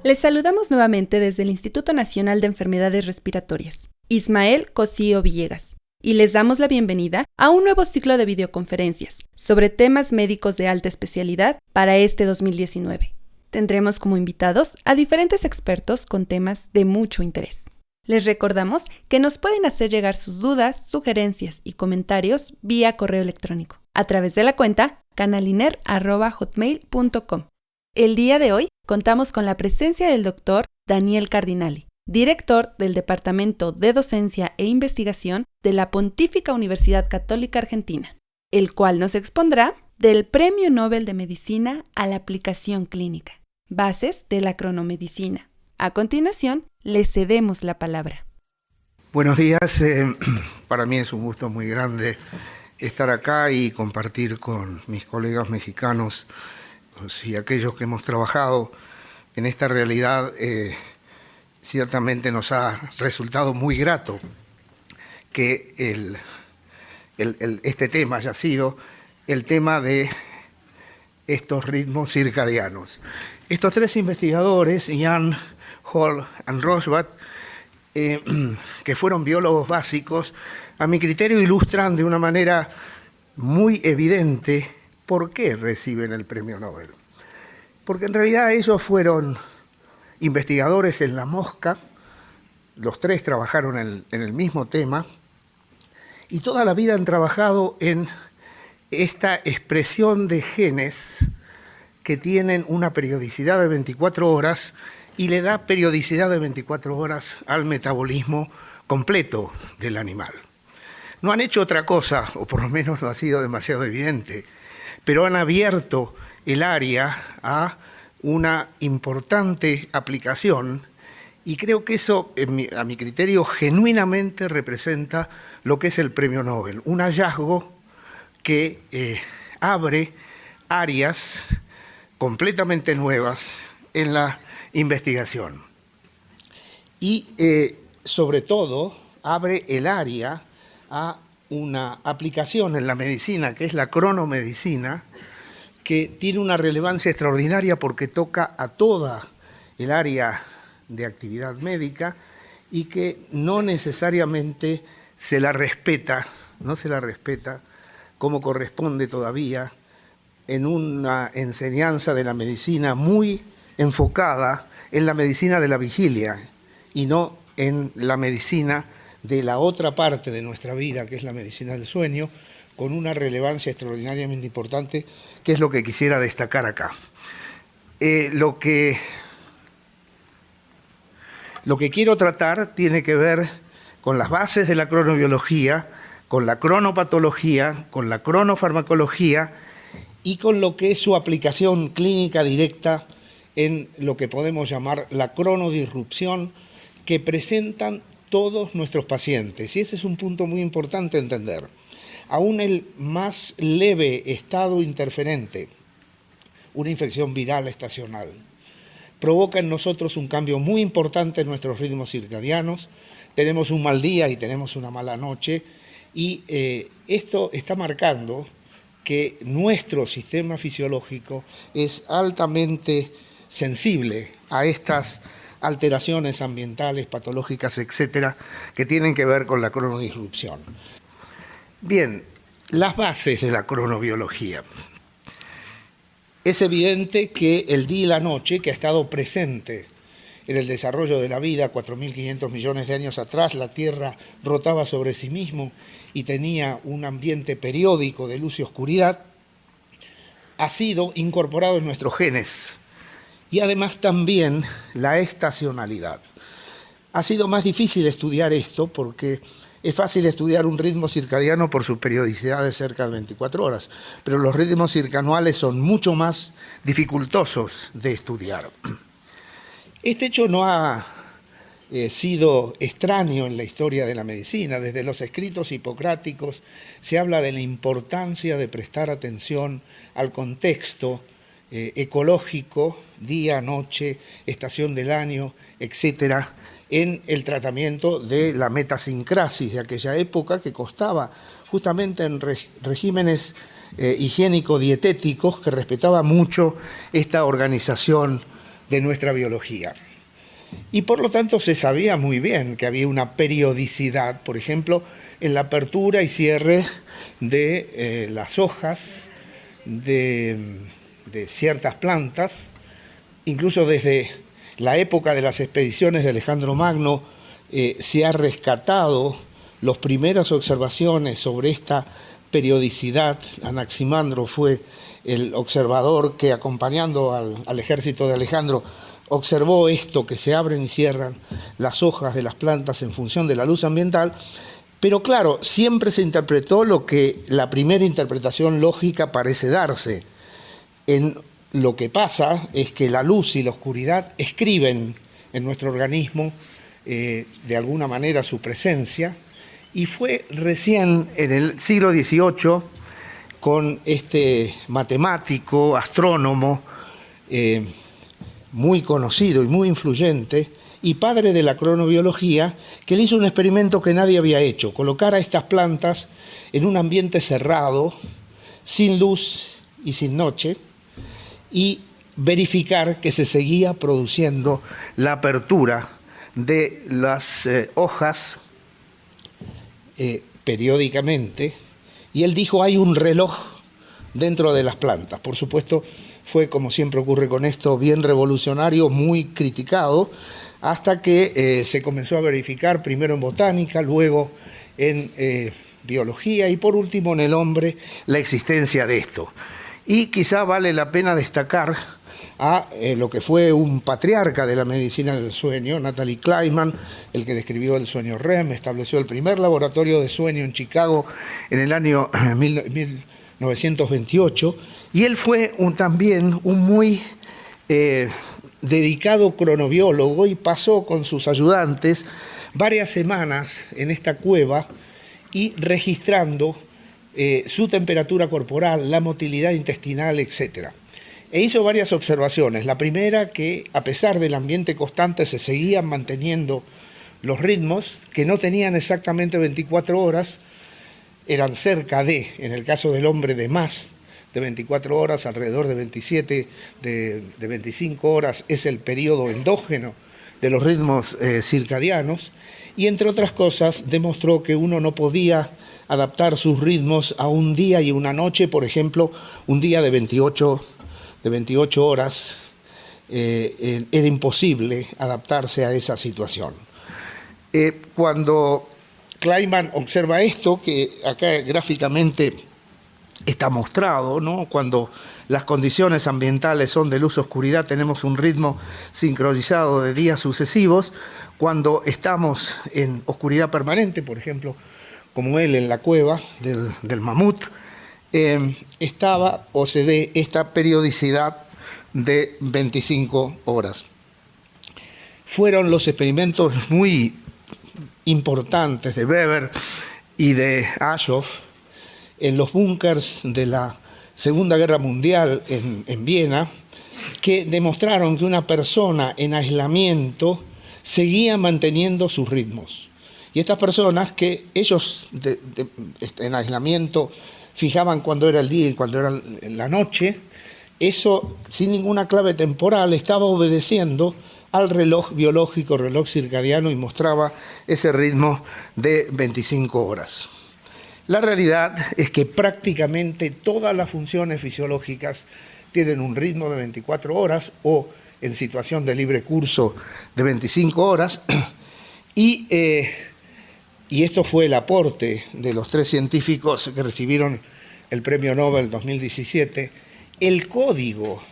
Les saludamos nuevamente desde el Instituto Nacional de Enfermedades Respiratorias, Ismael Cosío Villegas, y les damos la bienvenida a un nuevo ciclo de videoconferencias sobre temas médicos de alta especialidad para este 2019. Tendremos como invitados a diferentes expertos con temas de mucho interés. Les recordamos que nos pueden hacer llegar sus dudas, sugerencias y comentarios vía correo electrónico a través de la cuenta canaliner@hotmail.com. El día de hoy contamos con la presencia del doctor Daniel Cardinali, director del Departamento de Docencia e Investigación de la Pontífica Universidad Católica Argentina, el cual nos expondrá del Premio Nobel de Medicina a la aplicación clínica, bases de la cronomedicina. A continuación, le cedemos la palabra. Buenos días, para mí es un gusto muy grande estar acá y compartir con mis colegas mexicanos y aquellos que hemos trabajado en esta realidad. Ciertamente nos ha resultado muy grato que este tema haya sido el tema de estos ritmos circadianos. Estos tres investigadores, Ian, Hall y Rosbath, que fueron biólogos básicos, a mi criterio ilustran de una manera muy evidente por qué reciben el premio Nobel. Porque en realidad ellos fueron investigadores en la mosca, los tres trabajaron en el mismo tema, y toda la vida han trabajado en esta expresión de genes que tienen una periodicidad de 24 horas y le da periodicidad de 24 horas al metabolismo completo del animal. No han hecho otra cosa, o por lo menos no ha sido demasiado evidente, pero han abierto el área a una importante aplicación y creo que eso, a mi criterio, genuinamente representa lo que es el premio Nobel, un hallazgo que abre áreas completamente nuevas en la investigación y sobre todo abre el área a una aplicación en la medicina que es la cronomedicina, que tiene una relevancia extraordinaria porque toca a toda el área de actividad médica y que no necesariamente se la respeta como corresponde todavía en una enseñanza de la medicina muy enfocada en la medicina de la vigilia y no en la medicina de la otra parte de nuestra vida, que es la medicina del sueño, con una relevancia extraordinariamente importante, que es lo que quisiera destacar acá. Lo que quiero tratar tiene que ver con las bases de la cronobiología, con la cronopatología, con la cronofarmacología y con lo que es su aplicación clínica directa en lo que podemos llamar la cronodisrupción que presentan todos nuestros pacientes. Y ese es un punto muy importante a entender. Aún el más leve estado interferente, una infección viral estacional, provoca en nosotros un cambio muy importante en nuestros ritmos circadianos. Tenemos un mal día y tenemos una mala noche, y esto está marcando que nuestro sistema fisiológico es altamente sensible a estas alteraciones ambientales, patológicas, etcétera, que tienen que ver con la cronodisrupción. Bien, las bases de la cronobiología. Es evidente que el día y la noche, que ha estado presente en el desarrollo de la vida 4.500 millones de años atrás, la Tierra rotaba sobre sí mismo y tenía un ambiente periódico de luz y oscuridad, ha sido incorporado en nuestros genes. Y además también la estacionalidad. Ha sido más difícil estudiar esto porque es fácil estudiar un ritmo circadiano por su periodicidad de cerca de 24 horas, pero los ritmos circanuales son mucho más dificultosos de estudiar. Este hecho no ha sido extraño en la historia de la medicina. Desde los escritos hipocráticos se habla de la importancia de prestar atención al contexto ecológico, día, noche, estación del año, etcétera, en el tratamiento de la metasincrasis de aquella época, que costaba justamente en regímenes higiénico-dietéticos que respetaba mucho esta organización de nuestra biología. Y por lo tanto se sabía muy bien que había una periodicidad, por ejemplo, en la apertura y cierre de las hojas de ciertas plantas. Incluso desde la época de las expediciones de Alejandro Magno se ha rescatado las primeras observaciones sobre esta periodicidad. Anaximandro fue el observador que, acompañando al ejército de Alejandro, observó esto, que se abren y cierran las hojas de las plantas en función de la luz ambiental. Pero claro, siempre se interpretó lo que la primera interpretación lógica parece darse. Lo que pasa es que la luz y la oscuridad escriben en nuestro organismo de alguna manera su presencia, y fue recién en el siglo XVIII con este matemático, astrónomo, muy conocido y muy influyente, y padre de la cronobiología, que le hizo un experimento que nadie había hecho: colocar a estas plantas en un ambiente cerrado, sin luz y sin noche, y verificar que se seguía produciendo la apertura de las hojas periódicamente. Y él dijo: hay un reloj dentro de las plantas. Por supuesto, fue, como siempre ocurre con esto, bien revolucionario, muy criticado, hasta que se comenzó a verificar primero en botánica, luego en biología y por último en el hombre la existencia de esto. Y quizá vale la pena destacar a lo que fue un patriarca de la medicina del sueño, Natalie Kleiman, el que describió el sueño REM, estableció el primer laboratorio de sueño en Chicago en el año 1928, y él fue también un muy dedicado cronobiólogo, y pasó con sus ayudantes varias semanas en esta cueva y registrando su temperatura corporal, la motilidad intestinal, etc. E hizo varias observaciones. La primera, que a pesar del ambiente constante se seguían manteniendo los ritmos, que no tenían exactamente 24 horas, eran cerca de, en el caso del hombre, de más de 24 horas, alrededor de 27, de 25 horas es el periodo endógeno de los ritmos circadianos, y entre otras cosas demostró que uno no podía adaptar sus ritmos a un día y una noche. Por ejemplo, un día de 28 horas, era imposible adaptarse a esa situación. Cuando Kleiman observa esto, que acá gráficamente está mostrado, ¿no? Cuando las condiciones ambientales son de luz-oscuridad, tenemos un ritmo sincronizado de días sucesivos. Cuando estamos en oscuridad permanente, por ejemplo, como él en la cueva del mamut, estaba o se ve esta periodicidad de 25 horas. Fueron los experimentos muy importantes de Weber y de Aschoff en los búnkers de la Segunda Guerra Mundial en Viena, que demostraron que una persona en aislamiento seguía manteniendo sus ritmos. Y estas personas, que ellos en aislamiento fijaban cuándo era el día y cuándo era la noche, eso sin ninguna clave temporal estaba obedeciendo al reloj biológico, reloj circadiano, y mostraba ese ritmo de 25 horas. La realidad es que prácticamente todas las funciones fisiológicas tienen un ritmo de 24 horas o en situación de libre curso de 25 horas, y esto fue el aporte de los tres científicos que recibieron el Premio Nobel 2017, el código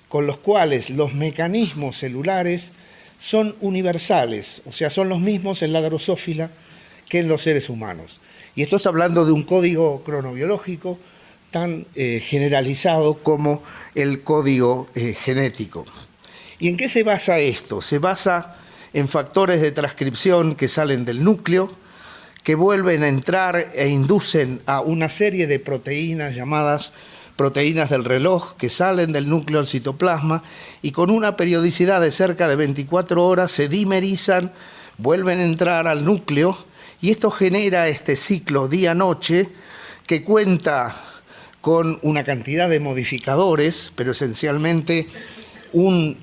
con los cuales los mecanismos celulares son universales, o sea, son los mismos en la drosófila que en los seres humanos. Y esto está hablando de un código cronobiológico tan generalizado como el código genético. ¿Y en qué se basa esto? Se basa en factores de transcripción que salen del núcleo, que vuelven a entrar e inducen a una serie de proteínas llamadas proteínas del reloj, que salen del núcleo al citoplasma y con una periodicidad de cerca de 24 horas se dimerizan, vuelven a entrar al núcleo, y esto genera este ciclo día-noche que cuenta con una cantidad de modificadores, pero esencialmente un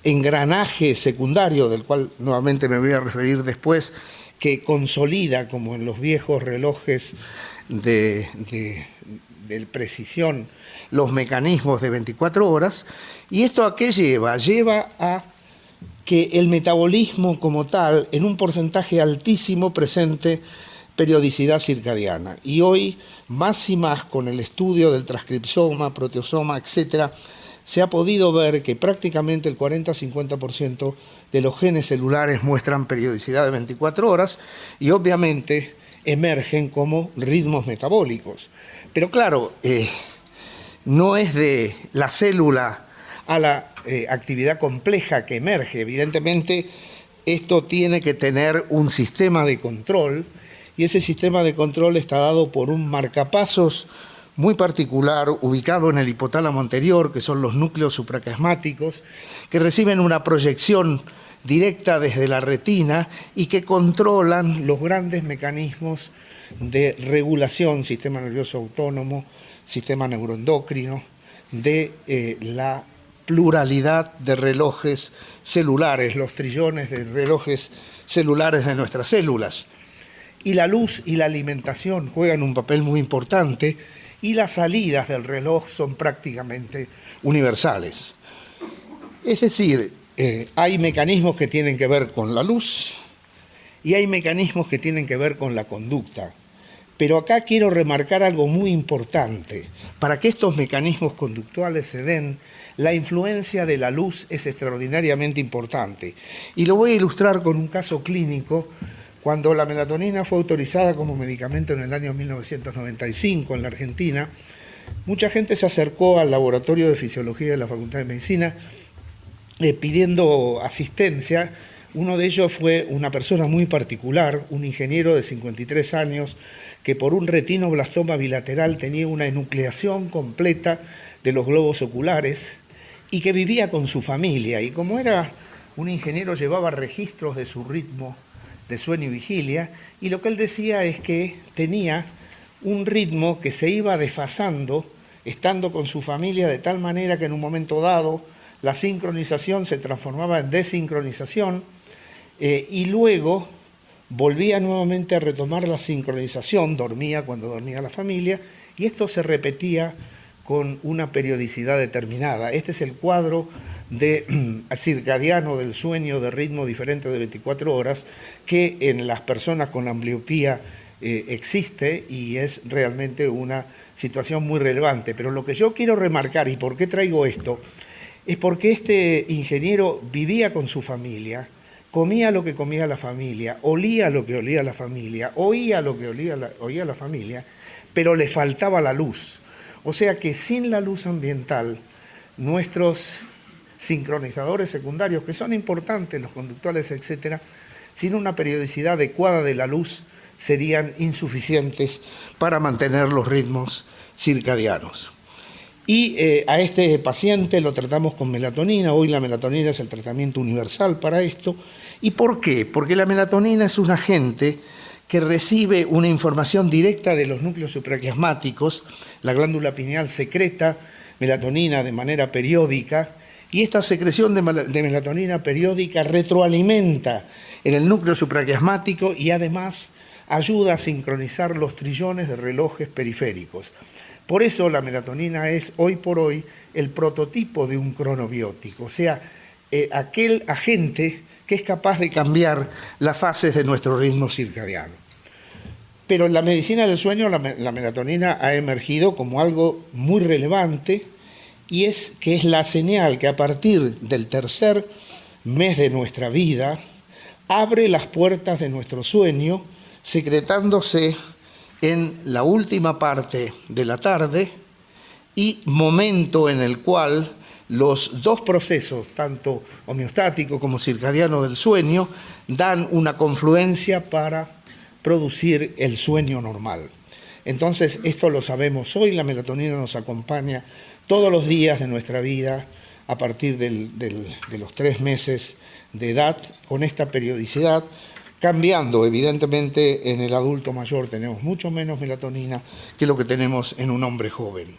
engranaje secundario, del cual nuevamente me voy a referir después, que consolida, como en los viejos relojes de precisión, los mecanismos de 24 horas. ¿Y esto a qué lleva? Lleva a que el metabolismo como tal, en un porcentaje altísimo, presente periodicidad circadiana. Y hoy, más y más, con el estudio del transcriptoma, proteosoma, etcétera, se ha podido ver que prácticamente el 40-50% de los genes celulares muestran periodicidad de 24 horas y obviamente emergen como ritmos metabólicos. Pero claro, no es de la célula a la actividad compleja que emerge. Evidentemente, esto tiene que tener un sistema de control y ese sistema de control está dado por un marcapasos muy particular ubicado en el hipotálamo anterior, que son los núcleos supraquiasmáticos, que reciben una proyección directa desde la retina y que controlan los grandes mecanismos de regulación, sistema nervioso autónomo, sistema neuroendocrino, de la pluralidad de relojes celulares, los trillones de relojes celulares de nuestras células. Y la luz y la alimentación juegan un papel muy importante y las salidas del reloj son prácticamente universales. Es decir, hay mecanismos que tienen que ver con la luz y hay mecanismos que tienen que ver con la conducta. Pero acá quiero remarcar algo muy importante. Para que estos mecanismos conductuales se den, la influencia de la luz es extraordinariamente importante. Y lo voy a ilustrar con un caso clínico. Cuando la melatonina fue autorizada como medicamento en el año 1995 en la Argentina, mucha gente se acercó al laboratorio de fisiología de la Facultad de Medicina pidiendo asistencia. Uno de ellos fue una persona muy particular, un ingeniero de 53 años, que por un retinoblastoma bilateral tenía una enucleación completa de los globos oculares y que vivía con su familia. Y como era un ingeniero, llevaba registros de su ritmo de sueño y vigilia, y lo que él decía es que tenía un ritmo que se iba desfasando estando con su familia, de tal manera que en un momento dado la sincronización se transformaba en desincronización y luego volvía nuevamente a retomar la sincronización, dormía cuando dormía la familia, y esto se repetía con una periodicidad determinada. Este es el cuadro circadiano del sueño de ritmo diferente de 24 horas que en las personas con ambliopía existe y es realmente una situación muy relevante. Pero lo que yo quiero remarcar, y por qué traigo esto, es porque este ingeniero vivía con su familia, comía lo que comía la familia, olía lo que olía la familia, oía lo que oía la familia, pero le faltaba la luz. O sea que sin la luz ambiental, nuestros sincronizadores secundarios, que son importantes, los conductuales, etcétera, sin una periodicidad adecuada de la luz, serían insuficientes para mantener los ritmos circadianos. Y a este paciente lo tratamos con melatonina. Hoy la melatonina es el tratamiento universal para esto. ¿Y por qué? Porque la melatonina es un agente que recibe una información directa de los núcleos supraquiasmáticos. La glándula pineal secreta melatonina de manera periódica y esta secreción de melatonina periódica retroalimenta en el núcleo supraquiasmático y además ayuda a sincronizar los trillones de relojes periféricos. Por eso la melatonina es hoy por hoy el prototipo de un cronobiótico, o sea, aquel agente que es capaz de cambiar las fases de nuestro ritmo circadiano. Pero en la medicina del sueño la melatonina ha emergido como algo muy relevante y es que es la señal que a partir del tercer mes de nuestra vida abre las puertas de nuestro sueño, secretándose en la última parte de la tarde y momento en el cual los dos procesos, tanto homeostático como circadiano del sueño, dan una confluencia para producir el sueño normal. Entonces, esto lo sabemos hoy, la melatonina nos acompaña todos los días de nuestra vida a partir de los 3 meses de edad, con esta periodicidad, cambiando, evidentemente, en el adulto mayor tenemos mucho menos melatonina que lo que tenemos en un hombre joven.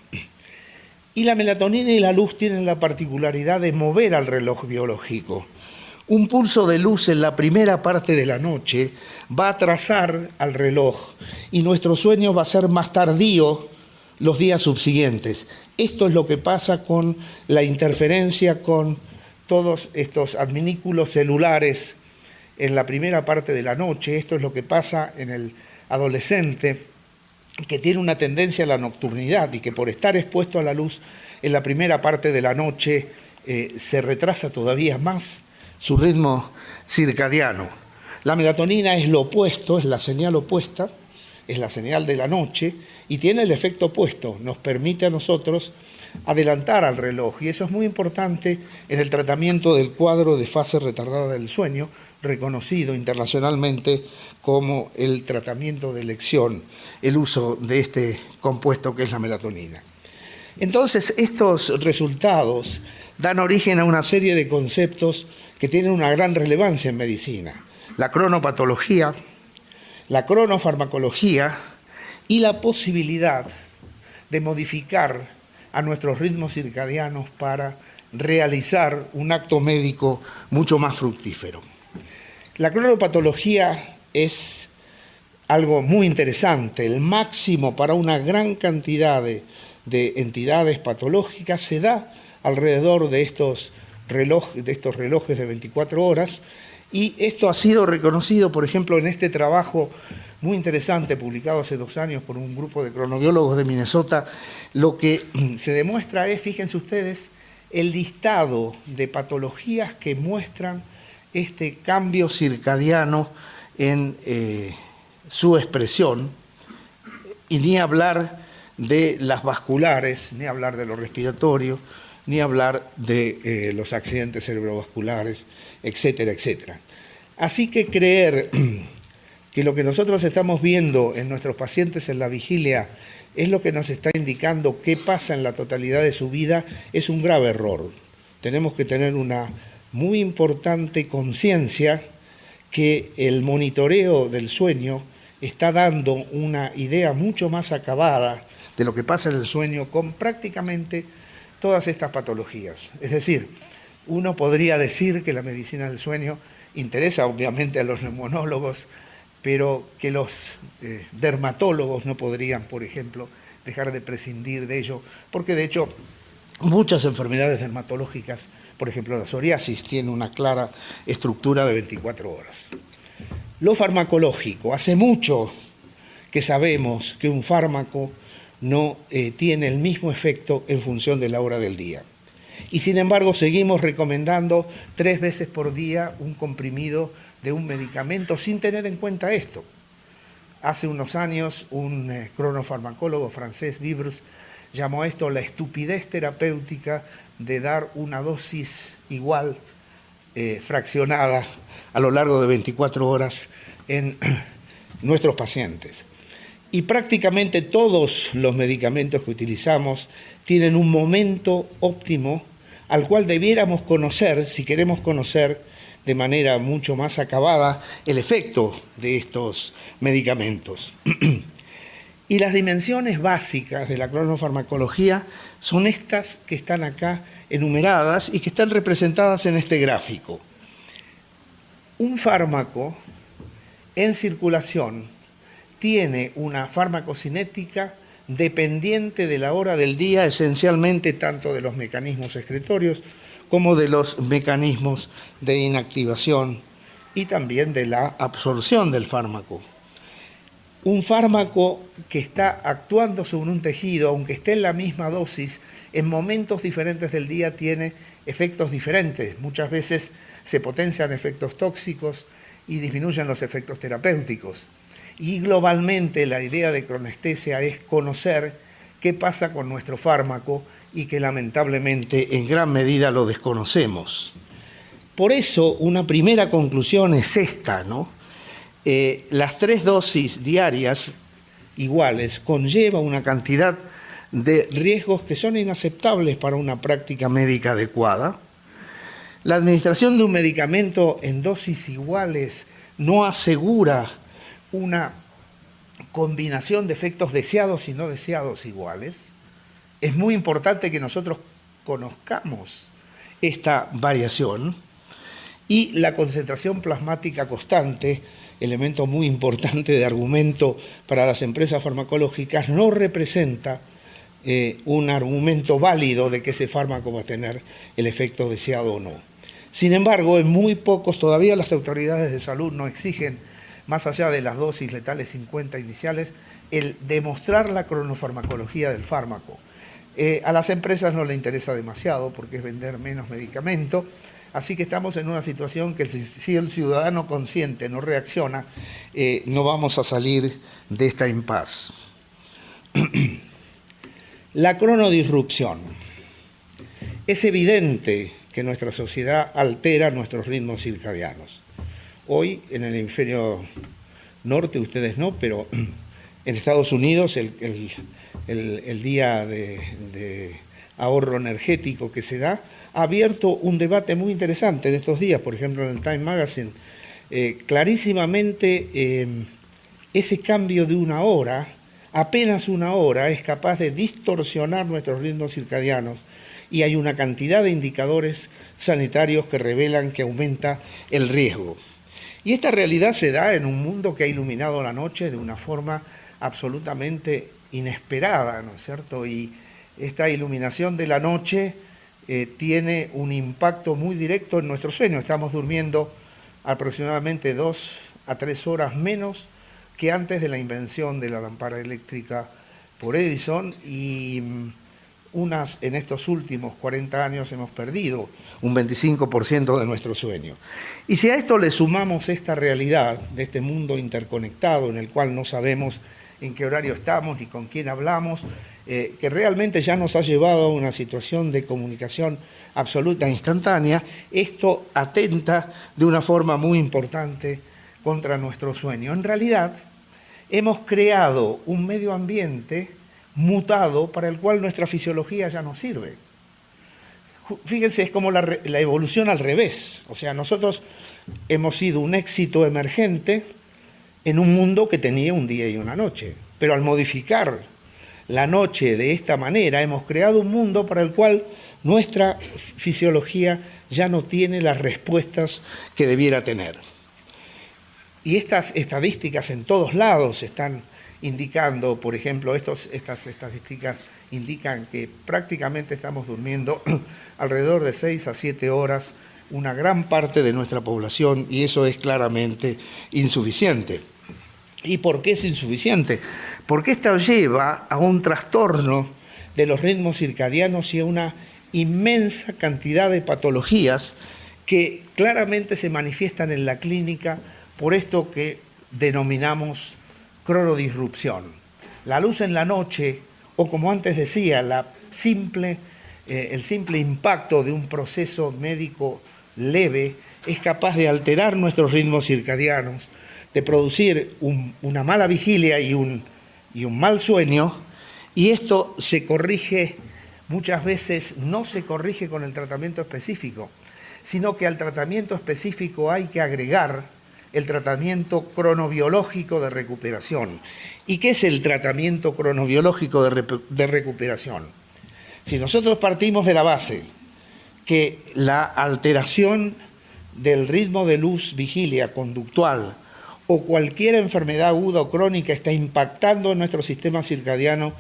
Y la melatonina y la luz tienen la particularidad de mover al reloj biológico. Un pulso de luz en la primera parte de la noche va a atrasar al reloj y nuestro sueño va a ser más tardío los días subsiguientes. Esto es lo que pasa con la interferencia con todos estos adminículos celulares en la primera parte de la noche. Esto es lo que pasa en el adolescente que tiene una tendencia a la nocturnidad y que por estar expuesto a la luz en la primera parte de la noche se retrasa todavía más su ritmo circadiano. La melatonina es lo opuesto, es la señal opuesta, es la señal de la noche y tiene el efecto opuesto, nos permite a nosotros adelantar al reloj y eso es muy importante en el tratamiento del cuadro de fase retardada del sueño, reconocido internacionalmente como el tratamiento de elección, el uso de este compuesto que es la melatonina. Entonces, estos resultados dan origen a una serie de conceptos que tienen una gran relevancia en medicina: la cronopatología, la cronofarmacología y la posibilidad de modificar a nuestros ritmos circadianos para realizar un acto médico mucho más fructífero. La cronopatología es algo muy interesante. El máximo para una gran cantidad de entidades patológicas se da alrededor de estos relojes de 24 horas, y esto ha sido reconocido, por ejemplo, en este trabajo muy interesante publicado hace 2 años por un grupo de cronobiólogos de Minnesota. Lo que se demuestra es, fíjense ustedes, el listado de patologías que muestran este cambio circadiano en su expresión, y ni hablar de las vasculares, ni hablar de lo respiratorio, ni hablar de los accidentes cerebrovasculares, etcétera, etcétera. Así que creer que lo que nosotros estamos viendo en nuestros pacientes en la vigilia es lo que nos está indicando qué pasa en la totalidad de su vida es un grave error. Tenemos que tener una muy importante conciencia que el monitoreo del sueño está dando una idea mucho más acabada de lo que pasa en el sueño con prácticamente todas estas patologías. Es decir, uno podría decir que la medicina del sueño interesa obviamente a los neumonólogos, pero que los dermatólogos no podrían, por ejemplo, dejar de prescindir de ello, porque de hecho muchas enfermedades dermatológicas, por ejemplo la psoriasis, tiene una clara estructura de 24 horas. Lo farmacológico, hace mucho que sabemos que un fármaco no tiene el mismo efecto en función de la hora del día. Y sin embargo seguimos recomendando 3 veces por día un comprimido de un medicamento sin tener en cuenta esto. Hace unos años un cronofarmacólogo francés, Vibres, llamó a esto la estupidez terapéutica de dar una dosis igual, fraccionada a lo largo de 24 horas en nuestros pacientes. Y prácticamente todos los medicamentos que utilizamos tienen un momento óptimo al cual debiéramos conocer, si queremos conocer de manera mucho más acabada el efecto de estos medicamentos. Y las dimensiones básicas de la cronofarmacología son estas que están acá enumeradas y que están representadas en este gráfico. Un fármaco en circulación tiene una farmacocinética dependiente de la hora del día, esencialmente tanto de los mecanismos excretorios como de los mecanismos de inactivación y también de la absorción del fármaco. Un fármaco que está actuando sobre un tejido, aunque esté en la misma dosis, en momentos diferentes del día tiene efectos diferentes. Muchas veces se potencian efectos tóxicos y disminuyen los efectos terapéuticos. Y globalmente la idea de cronestesia es conocer qué pasa con nuestro fármaco y que lamentablemente en gran medida lo desconocemos. Por eso una primera conclusión es esta, ¿no? Las 3 dosis diarias iguales conlleva una cantidad de riesgos que son inaceptables para una práctica médica adecuada. La administración de un medicamento en dosis iguales no asegura una combinación de efectos deseados y no deseados iguales. es muy importante que nosotros conozcamos esta variación, y la concentración plasmática constante, elemento muy importante de argumento para las empresas farmacológicas, no representa un argumento válido de que ese fármaco va a tener el efecto deseado o no. Sin embargo, en muy pocos, todavía las autoridades de salud no exigen, más allá de las dosis letales 50 iniciales, el demostrar la cronofarmacología del fármaco. A las empresas no les interesa demasiado porque es vender menos medicamento, así que estamos en una situación que si el ciudadano consciente no reacciona, no vamos a salir de esta impasse. La cronodisrupción. Es evidente que nuestra sociedad altera nuestros ritmos circadianos. Hoy, en el hemisferio norte, ustedes no, pero en Estados Unidos el día de ahorro energético que se da ha abierto un debate muy interesante en estos días. Por ejemplo, en el Time Magazine, clarísimamente ese cambio de una hora, apenas una hora, es capaz de distorsionar nuestros ritmos circadianos, y hay una cantidad de indicadores sanitarios que revelan que aumenta el riesgo. Y esta realidad se da en un mundo que ha iluminado la noche de una forma absolutamente inesperada, ¿no es cierto? Y esta iluminación de la noche tiene un impacto muy directo en nuestro sueño. Estamos durmiendo aproximadamente 2 a 3 horas menos que antes de la invención de la lámpara eléctrica por Edison, y en estos últimos 40 años hemos perdido un 25% de nuestro sueño. Y si a esto le sumamos esta realidad de este mundo interconectado en el cual no sabemos en qué horario estamos ni con quién hablamos, que realmente ya nos ha llevado a una situación de comunicación absoluta e instantánea, esto atenta de una forma muy importante contra nuestro sueño. En realidad, hemos creado un medio ambiente mutado para el cual nuestra fisiología ya no sirve. Fíjense, es como la evolución al revés. O sea, nosotros hemos sido un éxito emergente en un mundo que tenía un día y una noche. Pero al modificar la noche de esta manera, hemos creado un mundo para el cual nuestra fisiología ya no tiene las respuestas que debiera tener. Y estas estadísticas en todos lados están indicando, por ejemplo, estas estadísticas indican que prácticamente estamos durmiendo alrededor de 6 a 7 horas, una gran parte de nuestra población, y eso es claramente insuficiente. ¿Y por qué es insuficiente? Porque esto lleva a un trastorno de los ritmos circadianos y a una inmensa cantidad de patologías que claramente se manifiestan en la clínica por esto que denominamos cronodisrupción. La luz en la noche, o como antes decía, el simple impacto de un proceso médico leve es capaz de alterar nuestros ritmos circadianos, de producir una mala vigilia y un mal sueño, y esto se corrige, muchas veces no se corrige con el tratamiento específico, sino que al tratamiento específico hay que agregar el tratamiento cronobiológico de recuperación. ¿Y qué es el tratamiento cronobiológico de recuperación? Si nosotros partimos de la base que la alteración del ritmo de luz, vigilia, conductual o cualquier enfermedad aguda o crónica está impactando en nuestro sistema circadiano,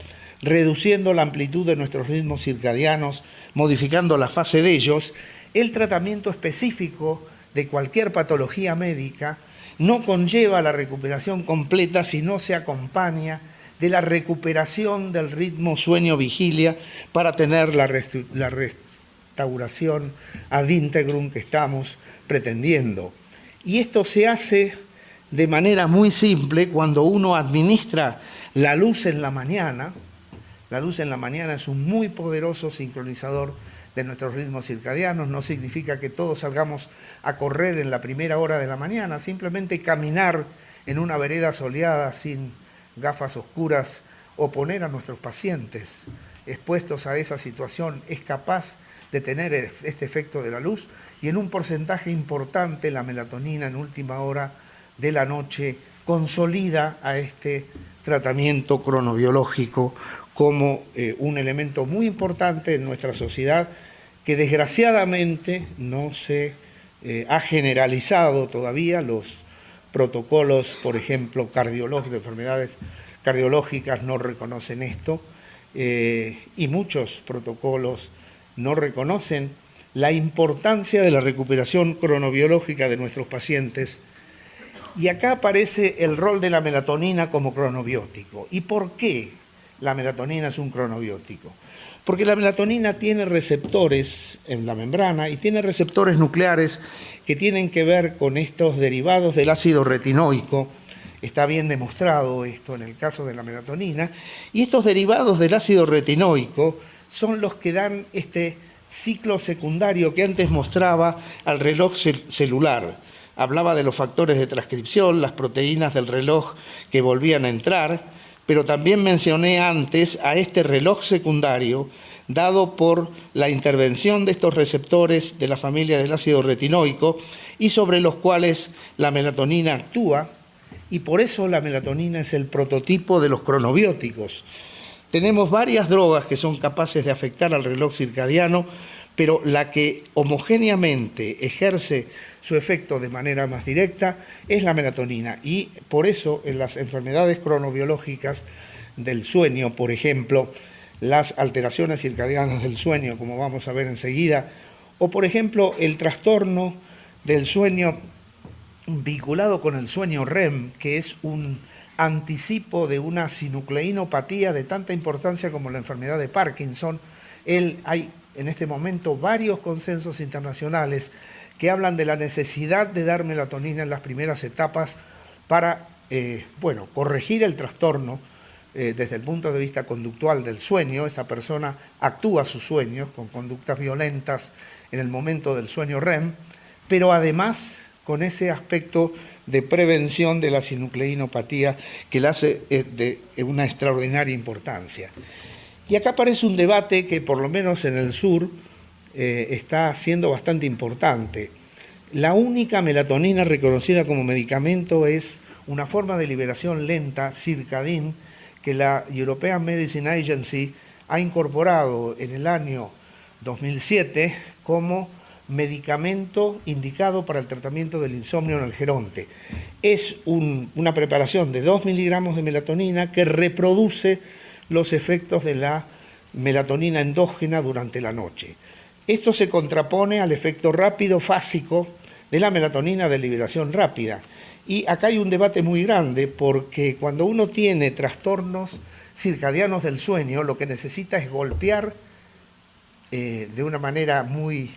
reduciendo la amplitud de nuestros ritmos circadianos, modificando la fase de ellos, el tratamiento específico de cualquier patología médica no conlleva la recuperación completa si no se acompaña de la recuperación del ritmo sueño-vigilia para tener la restauración ad integrum que estamos pretendiendo. Y esto se hace de manera muy simple cuando uno administra la luz en la mañana. La luz en la mañana es un muy poderoso sincronizador de nuestros ritmos circadianos. No significa que todos salgamos a correr en la primera hora de la mañana, simplemente caminar en una vereda soleada sin gafas oscuras o poner a nuestros pacientes expuestos a esa situación es capaz de tener este efecto de la luz, y en un porcentaje importante la melatonina en última hora de la noche consolida a este tratamiento cronobiológico como un elemento muy importante en nuestra sociedad que desgraciadamente no se ha generalizado todavía. Los protocolos, por ejemplo, de enfermedades cardiológicas no reconocen esto, y muchos protocolos no reconocen la importancia de la recuperación cronobiológica de nuestros pacientes. Y acá aparece el rol de la melatonina como cronobiótico. ¿Y por qué la melatonina es un cronobiótico? Porque la melatonina tiene receptores en la membrana y tiene receptores nucleares que tienen que ver con estos derivados del ácido retinoico. Está bien demostrado esto en el caso de la melatonina. Y estos derivados del ácido retinoico son los que dan este ciclo secundario que antes mostraba al reloj celular. Hablaba de los factores de transcripción, las proteínas del reloj que volvían a entrar, pero también mencioné antes a este reloj secundario dado por la intervención de estos receptores de la familia del ácido retinoico y sobre los cuales la melatonina actúa, y por eso la melatonina es el prototipo de los cronobióticos. Tenemos varias drogas que son capaces de afectar al reloj circadiano, pero la que homogéneamente ejerce su efecto de manera más directa es la melatonina. Y por eso en las enfermedades cronobiológicas del sueño, por ejemplo, las alteraciones circadianas del sueño, como vamos a ver enseguida, o por ejemplo el trastorno del sueño vinculado con el sueño REM, que es un anticipo de una sinucleinopatía de tanta importancia como la enfermedad de Parkinson. Hay en este momento varios consensos internacionales que hablan de la necesidad de dar melatonina en las primeras etapas para corregir el trastorno desde el punto de vista conductual del sueño. Esa persona actúa sus sueños con conductas violentas en el momento del sueño REM, pero además con ese aspecto de prevención de la sinucleinopatía que la hace de una extraordinaria importancia. Y acá aparece un debate que por lo menos en el sur está siendo bastante importante. La única melatonina reconocida como medicamento es una forma de liberación lenta, circadín, que la European Medicine Agency ha incorporado en el año 2007 como medicamento indicado para el tratamiento del insomnio en el geronte. Es una preparación de 2 miligramos de melatonina que reproduce los efectos de la melatonina endógena durante la noche. Esto se contrapone al efecto rápido fásico de la melatonina de liberación rápida. Y acá hay un debate muy grande porque cuando uno tiene trastornos circadianos del sueño, lo que necesita es golpear de una manera muy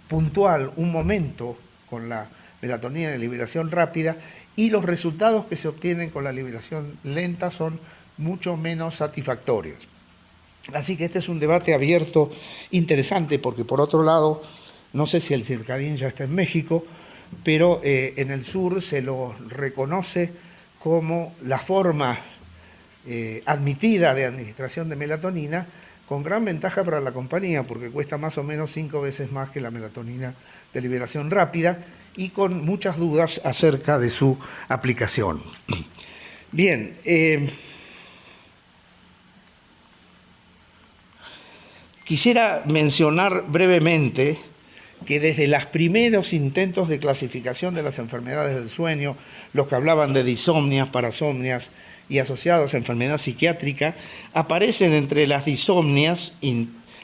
puntual un momento con la melatonina de liberación rápida, y los resultados que se obtienen con la liberación lenta son mucho menos satisfactorios. Así que este es un debate abierto, interesante, porque por otro lado, no sé si el circadín ya está en México, pero en el sur se lo reconoce como la forma admitida de administración de melatonina, con gran ventaja para la compañía, porque cuesta más o menos 5 veces más que la melatonina de liberación rápida, y con muchas dudas acerca de su aplicación. Bien, quisiera mencionar brevemente que desde los primeros intentos de clasificación de las enfermedades del sueño, los que hablaban de disomnias, parasomnias y asociados a enfermedad psiquiátrica, aparecen entre las disomnias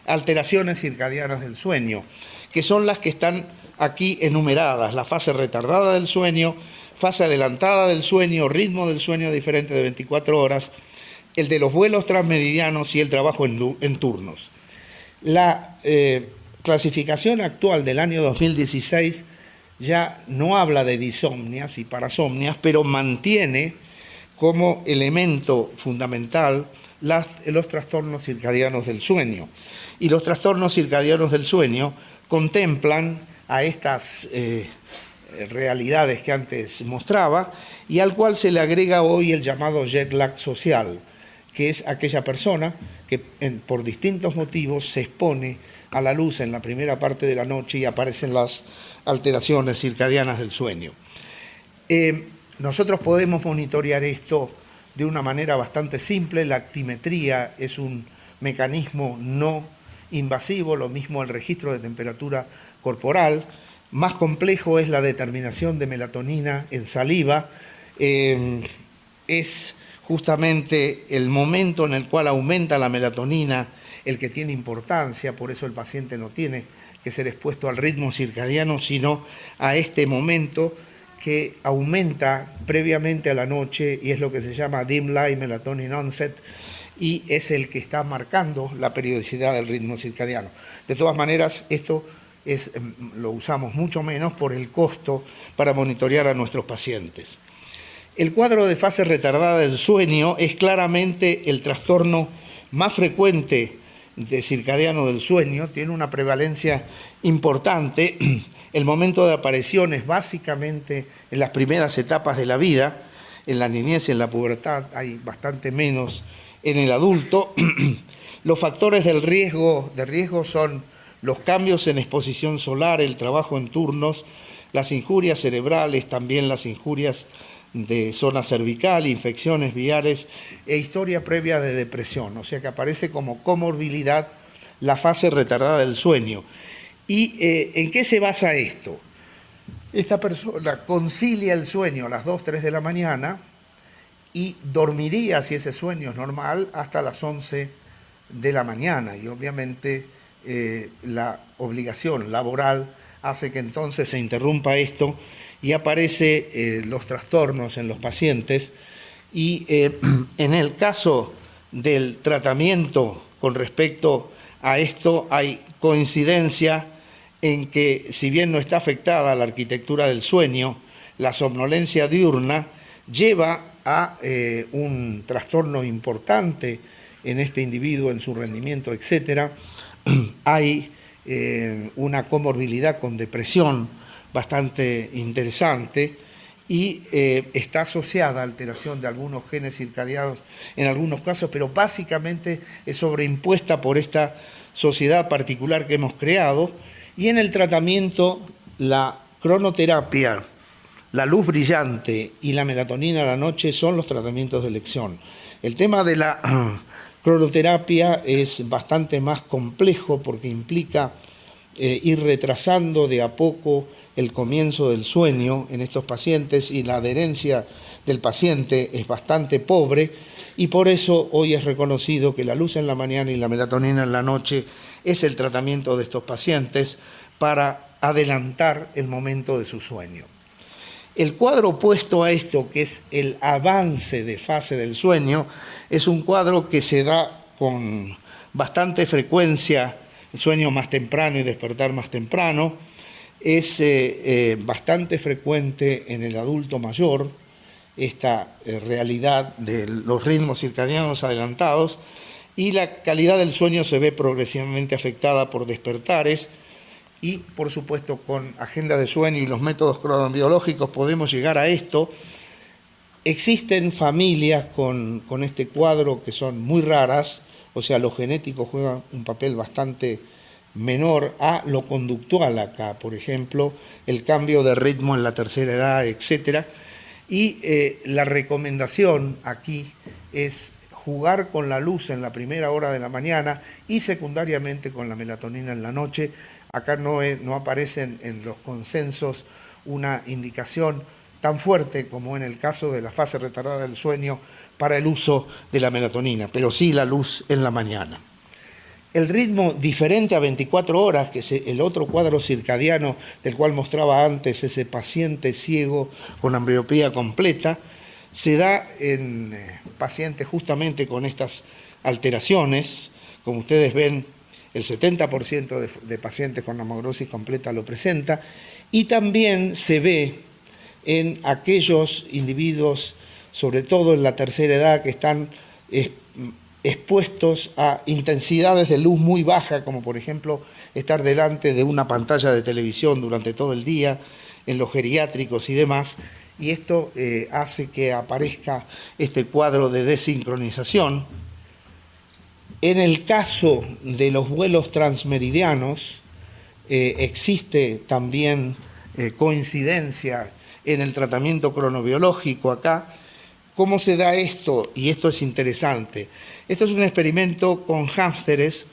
alteraciones circadianas del sueño, que son las que están aquí enumeradas: la fase retardada del sueño, fase adelantada del sueño, ritmo del sueño diferente de 24 horas, el de los vuelos transmeridianos y el trabajo en turnos. La clasificación actual del año 2016 ya no habla de disomnias y parasomnias, pero mantiene como elemento fundamental los trastornos circadianos del sueño. Y los trastornos circadianos del sueño contemplan a estas realidades que antes mostraba, y al cual se le agrega hoy el llamado jet lag social, que es aquella persona que por distintos motivos se expone a la luz en la primera parte de la noche y aparecen las alteraciones circadianas del sueño. Nosotros podemos monitorear esto de una manera bastante simple. La actimetría es un mecanismo no invasivo, lo mismo el registro de temperatura corporal. Más complejo es la determinación de melatonina en saliva. Es justamente el momento en el cual aumenta la melatonina el que tiene importancia, por eso el paciente no tiene que ser expuesto al ritmo circadiano, sino a este momento que aumenta previamente a la noche y es lo que se llama dim light melatonin onset, y es el que está marcando la periodicidad del ritmo circadiano. De todas maneras, esto lo usamos mucho menos por el costo para monitorear a nuestros pacientes. El cuadro de fase retardada del sueño es claramente el trastorno más frecuente de circadiano del sueño, tiene una prevalencia importante. El momento de aparición es básicamente en las primeras etapas de la vida, en la niñez y en la pubertad, hay bastante menos en el adulto. Los factores de riesgo son los cambios en exposición solar, el trabajo en turnos, las injurias cerebrales, también las injurias de zona cervical, infecciones viales e historia previa de depresión, o sea que aparece como comorbilidad la fase retardada del sueño. ¿Y en qué se basa esto? Esta persona concilia el sueño a las 2, 3 de la mañana y dormiría, si ese sueño es normal, hasta las 11 de la mañana, y obviamente la obligación laboral hace que entonces se interrumpa esto y aparece los trastornos en los pacientes. Y en el caso del tratamiento con respecto a esto hay coincidencia en que, si bien no está afectada la arquitectura del sueño, la somnolencia diurna lleva a un trastorno importante en este individuo, en su rendimiento, etc. Hay una comorbilidad con depresión bastante interesante y está asociada a alteración de algunos genes circadianos en algunos casos, pero básicamente es sobreimpuesta por esta sociedad particular que hemos creado. Y en el tratamiento, la cronoterapia, la luz brillante y la melatonina a la noche son los tratamientos de elección. El tema de la cronoterapia es bastante más complejo porque implica ir retrasando de a poco el comienzo del sueño en estos pacientes, y la adherencia del paciente es bastante pobre, y por eso hoy es reconocido que la luz en la mañana y la melatonina en la noche es el tratamiento de estos pacientes para adelantar el momento de su sueño. El cuadro opuesto a esto, que es el avance de fase del sueño, es un cuadro que se da con bastante frecuencia, sueño más temprano y despertar más temprano. Es bastante frecuente en el adulto mayor esta realidad de los ritmos circadianos adelantados, y la calidad del sueño se ve progresivamente afectada por despertares. Y, por supuesto, con agenda de sueño y los métodos cronobiológicos podemos llegar a esto. Existen familias con este cuadro que son muy raras, o sea, lo genético juega un papel bastante menor a lo conductual acá, por ejemplo, el cambio de ritmo en la tercera edad, etc. Y la recomendación aquí es jugar con la luz en la primera hora de la mañana y secundariamente con la melatonina en la noche. Acá no aparecen en los consensos una indicación tan fuerte como en el caso de la fase retardada del sueño para el uso de la melatonina, pero sí la luz en la mañana. El ritmo diferente a 24 horas, que es el otro cuadro circadiano del cual mostraba antes ese paciente ciego con ambliopía completa, se da en pacientes justamente con estas alteraciones. Como ustedes ven, el 70% de pacientes con amaurosis completa lo presenta, y también se ve en aquellos individuos, sobre todo en la tercera edad, que están expuestos a intensidades de luz muy baja, como por ejemplo estar delante de una pantalla de televisión durante todo el día, en los geriátricos y demás, y esto hace que aparezca este cuadro de desincronización. En el caso de los vuelos transmeridianos, existe también coincidencia en el tratamiento cronobiológico acá ¿Cómo se da esto? Y esto es interesante. Esto es un experimento con hámsteres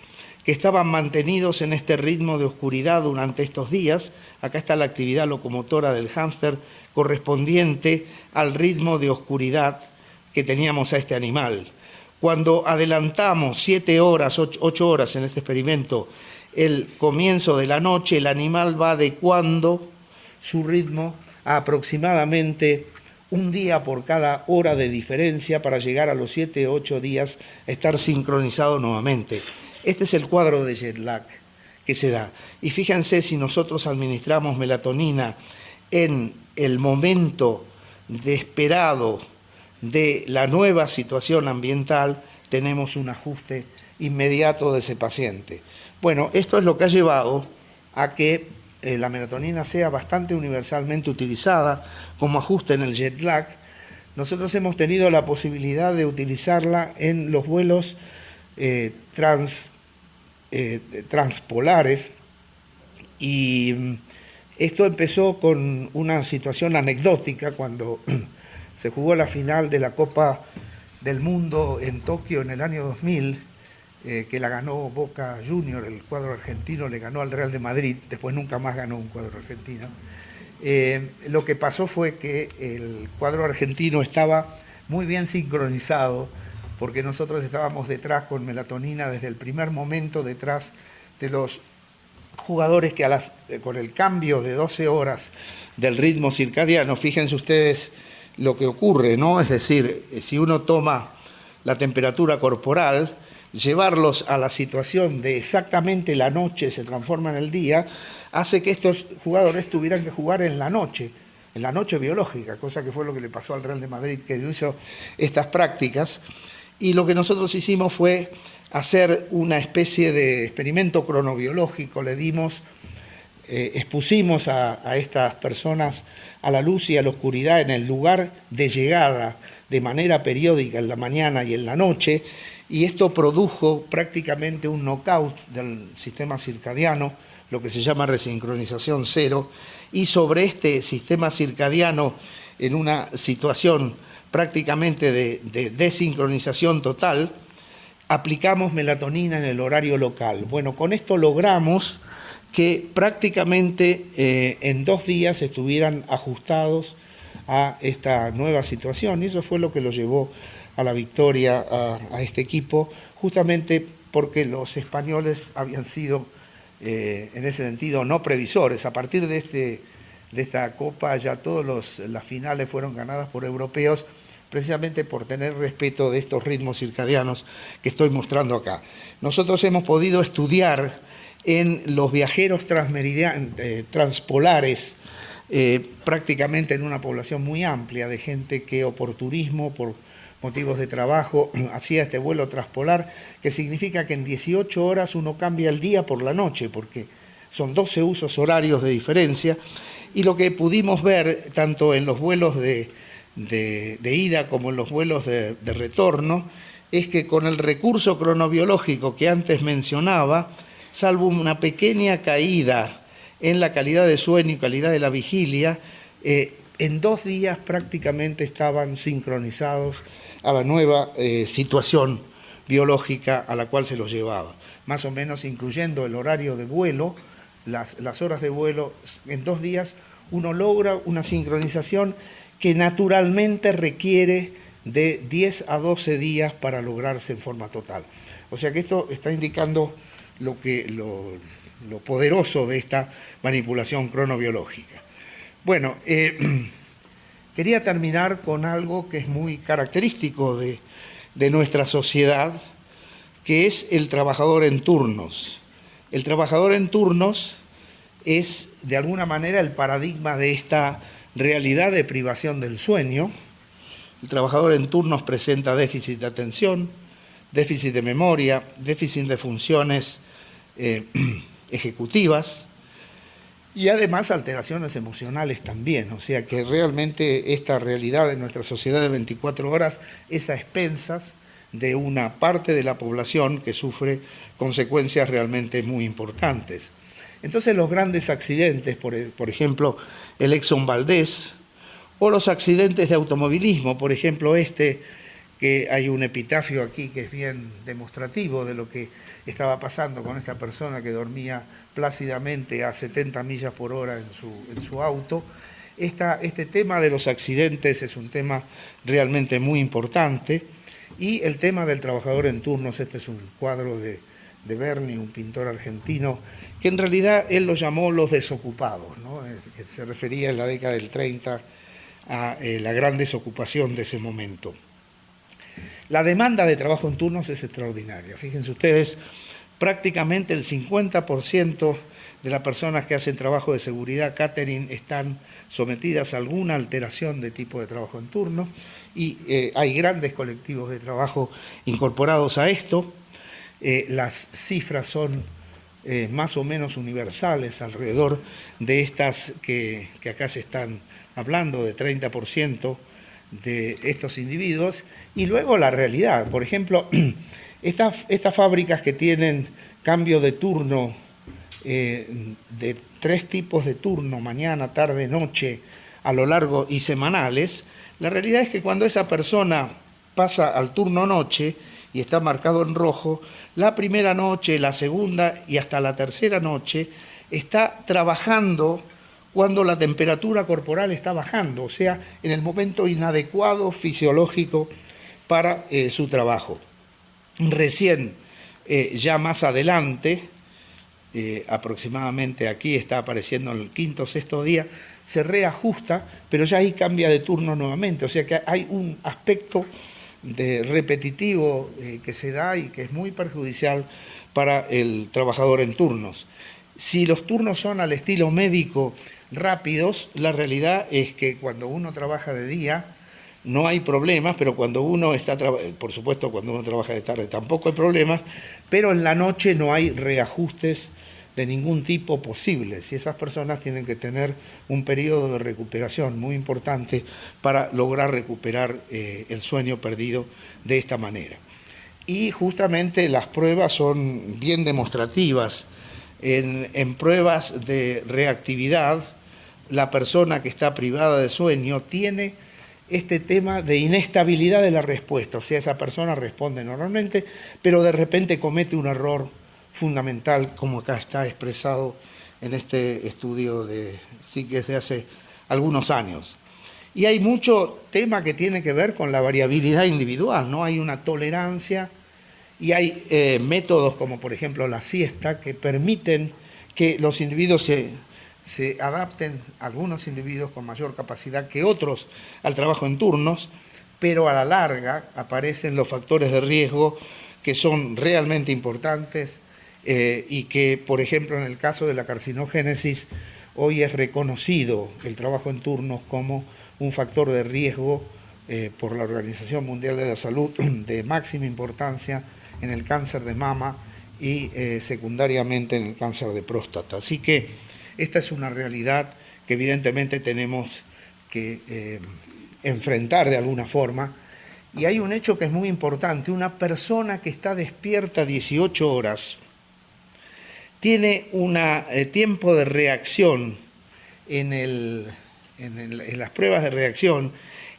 que estaban mantenidos en este ritmo de oscuridad durante estos días. Acá está la actividad locomotora del hámster correspondiente al ritmo de oscuridad que teníamos a este animal. Cuando adelantamos 7 horas, 8 horas en este experimento, el comienzo de la noche, el animal va adecuando su ritmo a aproximadamente un día por cada hora de diferencia para llegar a los 7 o 8 días a estar sincronizado nuevamente. Este es el cuadro de jet lag que se da. Y fíjense, si nosotros administramos melatonina en el momento esperado de la nueva situación ambiental, tenemos un ajuste inmediato de ese paciente. Bueno, esto es lo que ha llevado a que la melatonina sea bastante universalmente utilizada como ajuste en el jet lag. Nosotros hemos tenido la posibilidad de utilizarla en los vuelos transpolares, y esto empezó con una situación anecdótica cuando se jugó la final de la Copa del Mundo en Tokio en el año 2000, que la ganó Boca Junior, el cuadro argentino le ganó al Real de Madrid, después nunca más ganó un cuadro argentino. Lo que pasó fue que el cuadro argentino estaba muy bien sincronizado, porque nosotros estábamos detrás con melatonina desde el primer momento, detrás de los jugadores que con el cambio de 12 horas del ritmo circadiano, fíjense ustedes lo que ocurre, ¿no? Es decir, si uno toma la temperatura corporal, llevarlos a la situación de exactamente la noche se transforma en el día, hace que estos jugadores tuvieran que jugar en la noche biológica, cosa que fue lo que le pasó al Real de Madrid, que hizo estas prácticas. Y lo que nosotros hicimos fue hacer una especie de experimento cronobiológico. Le dimos, expusimos a estas personas a la luz y a la oscuridad en el lugar de llegada de manera periódica en la mañana y en la noche, y esto produjo prácticamente un knockout del sistema circadiano, lo que se llama resincronización cero, y sobre este sistema circadiano, en una situación prácticamente de desincronización total, aplicamos melatonina en el horario local. Bueno, con esto logramos que prácticamente en 2 días estuvieran ajustados a esta nueva situación, y eso fue lo que lo llevó a la victoria a este equipo, justamente porque los españoles habían sido, en ese sentido, no previsores. A partir de esta Copa ya todas las finales fueron ganadas por europeos, precisamente por tener respeto de estos ritmos circadianos que estoy mostrando acá. Nosotros hemos podido estudiar en los viajeros transpolares, prácticamente en una población muy amplia de gente que oportunismo, por motivos de trabajo, hacía este vuelo transpolar, que significa que en 18 horas uno cambia el día por la noche, porque son 12 usos horarios de diferencia, y lo que pudimos ver, tanto en los vuelos de ida como en los vuelos de retorno, es que con el recurso cronobiológico que antes mencionaba, salvo una pequeña caída en la calidad de sueño y calidad de la vigilia, en 2 días prácticamente estaban sincronizados a la nueva situación biológica a la cual se los llevaba. Más o menos incluyendo el horario de vuelo, las horas de vuelo, en 2 días uno logra una sincronización que naturalmente requiere de 10 a 12 días para lograrse en forma total. O sea que esto está indicando lo poderoso de esta manipulación cronobiológica. Bueno, quería terminar con algo que es muy característico de nuestra sociedad, que es el trabajador en turnos. El trabajador en turnos es, de alguna manera, el paradigma de esta realidad de privación del sueño. El trabajador en turnos presenta déficit de atención, déficit de memoria, déficit de funciones ejecutivas y además alteraciones emocionales también. O sea que realmente esta realidad de nuestra sociedad de 24 horas es a expensas de una parte de la población que sufre consecuencias realmente muy importantes. Entonces los grandes accidentes, por ejemplo, el Exxon Valdez o los accidentes de automovilismo, por ejemplo que hay un epitafio aquí que es bien demostrativo de lo que estaba pasando con esta persona que dormía plácidamente a 70 millas por hora en su auto. Este tema de los accidentes es un tema realmente muy importante, y el tema del trabajador en turnos, este es un cuadro de Berni, un pintor argentino, que en realidad él lo llamó los desocupados, ¿no? Que se refería en la década del 30 a la gran desocupación de ese momento. La demanda de trabajo en turnos es extraordinaria. Fíjense ustedes, prácticamente el 50% de las personas que hacen trabajo de seguridad catering están sometidas a alguna alteración de tipo de trabajo en turno, y hay grandes colectivos de trabajo incorporados a esto. Las cifras son más o menos universales alrededor de estas que acá se están hablando, de 30% de estos individuos. Y luego la realidad, por ejemplo, estas fábricas que tienen cambio de turno, de 3 tipos de turno, mañana, tarde, noche, a lo largo y semanales, la realidad es que cuando esa persona pasa al turno noche y está marcado en rojo, la primera noche, la segunda y hasta la tercera noche está trabajando cuando la temperatura corporal está bajando, o sea, en el momento inadecuado fisiológico para su trabajo. Recién, ya más adelante, aproximadamente aquí está apareciendo en el 5º o 6º día, se reajusta, pero ya ahí cambia de turno nuevamente, o sea que hay un aspecto repetitivo que se da y que es muy perjudicial para el trabajador en turnos. Si los turnos son al estilo médico rápidos, la realidad es que cuando uno trabaja de día no hay problemas, pero cuando uno por supuesto cuando uno trabaja de tarde tampoco hay problemas, pero en la noche no hay reajustes de ningún tipo posibles, y esas personas tienen que tener un periodo de recuperación muy importante para lograr recuperar el sueño perdido de esta manera. Y justamente las pruebas son bien demostrativas. En pruebas de reactividad, la persona que está privada de sueño tiene este tema de inestabilidad de la respuesta, o sea, esa persona responde normalmente, pero de repente comete un error fundamental, como acá está expresado en este estudio de psiques de hace algunos años. Y hay mucho tema que tiene que ver con la variabilidad individual, ¿no? Hay una tolerancia y hay métodos como por ejemplo la siesta que permiten que los individuos se adapten, algunos individuos con mayor capacidad que otros al trabajo en turnos, pero a la larga aparecen los factores de riesgo que son realmente importantes y que, por ejemplo, en el caso de la carcinogénesis, hoy es reconocido el trabajo en turnos como un factor de riesgo por la Organización Mundial de la Salud de máxima importancia en el cáncer de mama y secundariamente en el cáncer de próstata. Así que esta es una realidad que evidentemente tenemos que enfrentar de alguna forma. Y hay un hecho que es muy importante: una persona que está despierta 18 horas tiene un tiempo de reacción en las pruebas de reacción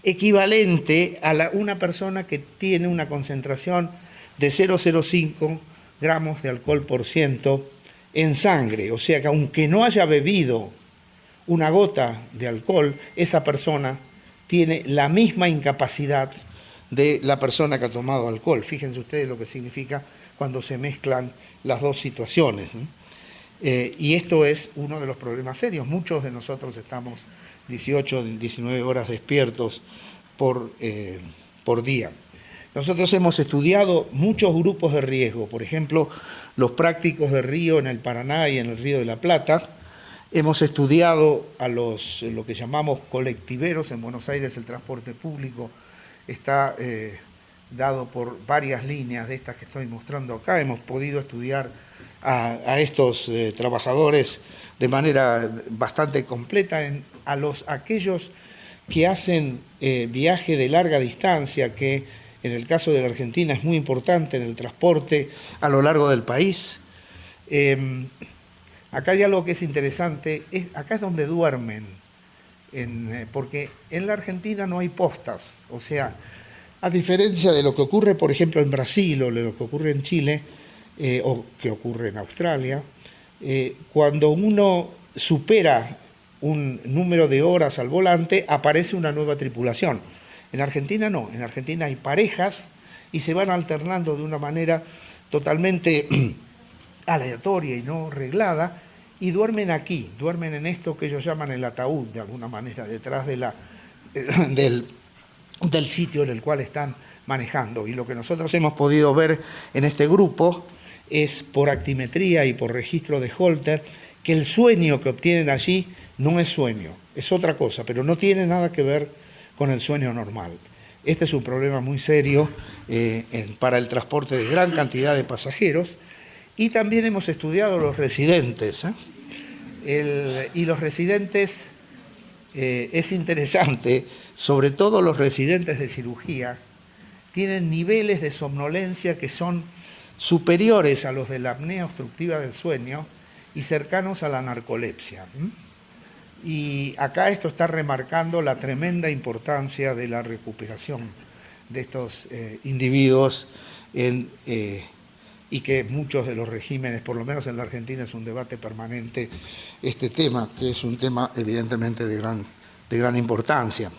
equivalente a una persona que tiene una concentración de 0,05 gramos de alcohol por ciento en sangre. O sea que aunque no haya bebido una gota de alcohol, esa persona tiene la misma incapacidad de la persona que ha tomado alcohol. Fíjense ustedes lo que significa cuando se mezclan las dos situaciones, ¿no? Y esto es uno de los problemas serios. Muchos de nosotros estamos 18, 19 horas despiertos por día. Nosotros hemos estudiado muchos grupos de riesgo, por ejemplo, los prácticos de río en el Paraná y en el Río de la Plata. Hemos estudiado a lo que llamamos colectiveros. En Buenos Aires el transporte público está dado por varias líneas de estas que estoy mostrando acá. Hemos podido estudiar a estos trabajadores de manera bastante completa, aquellos que hacen viaje de larga distancia, que en el caso de la Argentina es muy importante en el transporte a lo largo del país. Acá hay algo que es interesante, acá es donde duermen porque en la Argentina no hay postas, o sea, a diferencia de lo que ocurre, por ejemplo, en Brasil o de lo que ocurre en Chile, o que ocurre en Australia, cuando uno supera un número de horas al volante, aparece una nueva tripulación. En Argentina no, en Argentina hay parejas y se van alternando de una manera totalmente aleatoria y no reglada, y duermen aquí, duermen en esto que ellos llaman el ataúd, de alguna manera, detrás de del sitio en el cual están manejando. Y lo que nosotros hemos podido ver en este grupo es, por actimetría y por registro de Holter, que el sueño que obtienen allí no es sueño, es otra cosa, pero no tiene nada que ver con el sueño normal. Este es un problema muy serio para el transporte de gran cantidad de pasajeros, y también hemos estudiado los residentes. Y los residentes, es interesante, sobre todo los residentes de cirugía, tienen niveles de somnolencia que son superiores a los de la apnea obstructiva del sueño y cercanos a la narcolepsia. Y acá esto está remarcando la tremenda importancia de la recuperación de estos individuos y que muchos de los regímenes, por lo menos en la Argentina, es un debate permanente este tema, que es un tema evidentemente de gran importancia.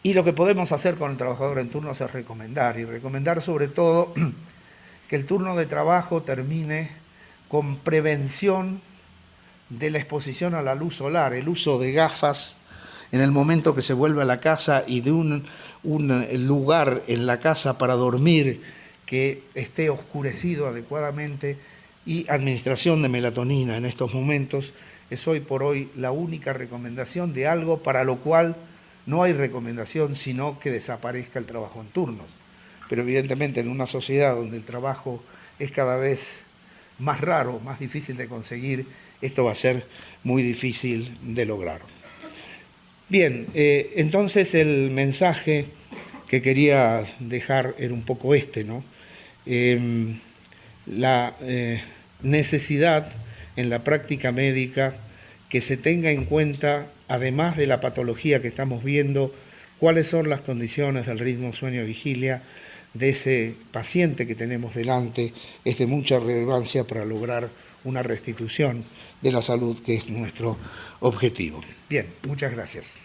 Y lo que podemos hacer con el trabajador en turnos es recomendar, y recomendar sobre todo que el turno de trabajo termine con prevención de la exposición a la luz solar, el uso de gafas en el momento que se vuelve a la casa y de un lugar en la casa para dormir que esté oscurecido adecuadamente, y administración de melatonina en estos momentos es hoy por hoy la única recomendación de algo para lo cual no hay recomendación sino que desaparezca el trabajo en turnos. Pero evidentemente en una sociedad donde el trabajo es cada vez más raro, más difícil de conseguir, esto va a ser muy difícil de lograr. Bien, entonces el mensaje que quería dejar era un poco este, ¿no? La necesidad en la práctica médica que se tenga en cuenta, además de la patología que estamos viendo, cuáles son las condiciones del ritmo sueño-vigilia de ese paciente que tenemos delante, es de mucha relevancia para lograr una restitución de la salud, que es nuestro objetivo. Bien, muchas gracias.